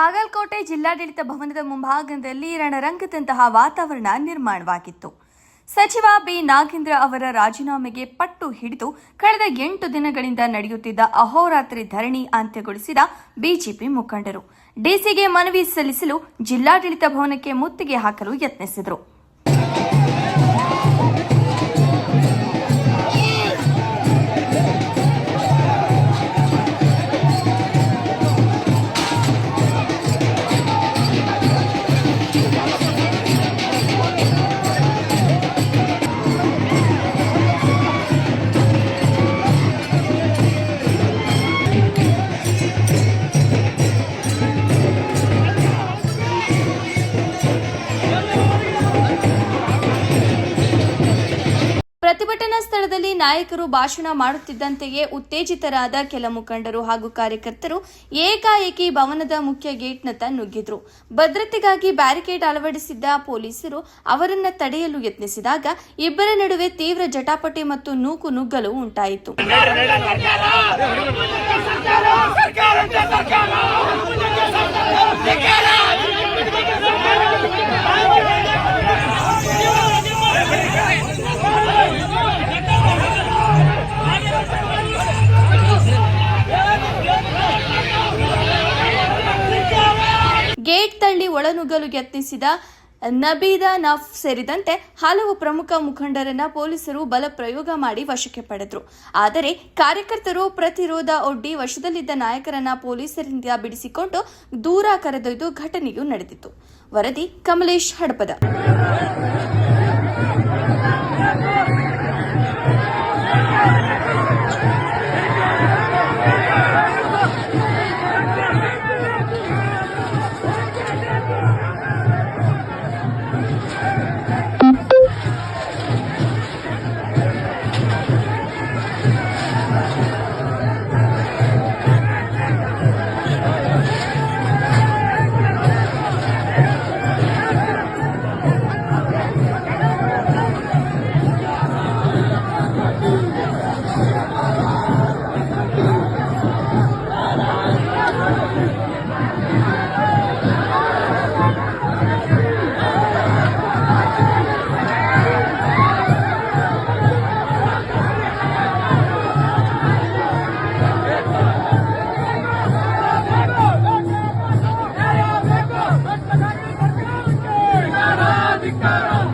ಬಾಗಲಕೋಟೆ ಜಿಲ್ಲಾಡಳಿತ ಭವನದ ಮುಂಭಾಗದಲ್ಲಿ ರಣರಂಗದಂತಹ ವಾತಾವರಣ ನಿರ್ಮಾಣವಾಗಿತ್ತು. ಸಚಿವ ಬಿ ನಾಗೇಂದ್ರ ಅವರ ರಾಜೀನಾಮೆಗೆ ಪಟ್ಟು ಹಿಡಿದು ಕಳೆದ 8 ದಿನಗಳಿಂದ ನಡೆಯುತ್ತಿದ್ದ ಅಹೋರಾತ್ರಿ ಧರಣಿ ಅಂತ್ಯಗೊಳಿಸಿದ ಬಿಜೆಪಿ ಮುಖಂಡರು ಡಿಸಿಗೆ ಮನವಿ ಸಲ್ಲಿಸಲು ಜಿಲ್ಲಾಡಳಿತ ಭವನಕ್ಕೆ ಮುತ್ತಿಗೆ ಹಾಕಲು ಯತ್ನಿಸಿದರು. ಪ್ರತಿಭಟನಾ ಸ್ಥಳದಲ್ಲಿ ನಾಯಕರು ಭಾಷಣ ಮಾಡುತ್ತಿದ್ದಂತೆಯೇ ಉತ್ತೇಜಿತರಾದ ಕೆಲ ಮುಖಂಡರು ಹಾಗೂ ಕಾರ್ಯಕರ್ತರು ಏಕಾಏಕಿ ಭವನದ ಮುಖ್ಯ ಗೇಟ್ನತ್ತ ನುಗ್ಗಿದ್ರು. ಭದ್ರತೆಗಾಗಿ ಬ್ಯಾರಿಕೇಡ್ ಅಳವಡಿಸಿದ್ದ ಪೊಲೀಸರು ಅವರನ್ನ ತಡೆಯಲು ಯತ್ನಿಸಿದಾಗ ಇಬ್ಬರ ನಡುವೆ ತೀವ್ರ ಜಟಾಪಟಿ ಮತ್ತು ನೂಕುನುಗ್ಗಲು ಉಂಟಾಯಿತು. ಗೇಟ್ ತಳ್ಳಿ ಒಳನುಗ್ಗಲು ಯತ್ನಿಸಿದ ನಬೀದಾ ನಫ್ ಸೇರಿದಂತೆ ಹಲವು ಪ್ರಮುಖ ಮುಖಂಡರನ್ನ ಪೊಲೀಸರು ಬಲ ಪ್ರಯೋಗ ಮಾಡಿ ವಶಕ್ಕೆ ಪಡೆದರು. ಆದರೆ ಕಾರ್ಯಕರ್ತರು ಪ್ರತಿರೋಧ ಒಡ್ಡಿ ವಶದಲ್ಲಿದ್ದ ನಾಯಕರನ್ನ ಪೊಲೀಸರಿಂದ ಬಿಡಿಸಿಕೊಂಡು ದೂರ ಕರೆದೊಯ್ದು ಘಟನೆಯು ನಡೆದಿತ್ತು. ವರದಿ ಕಮಲೇಶ್ ಹಡಪದ. Cara!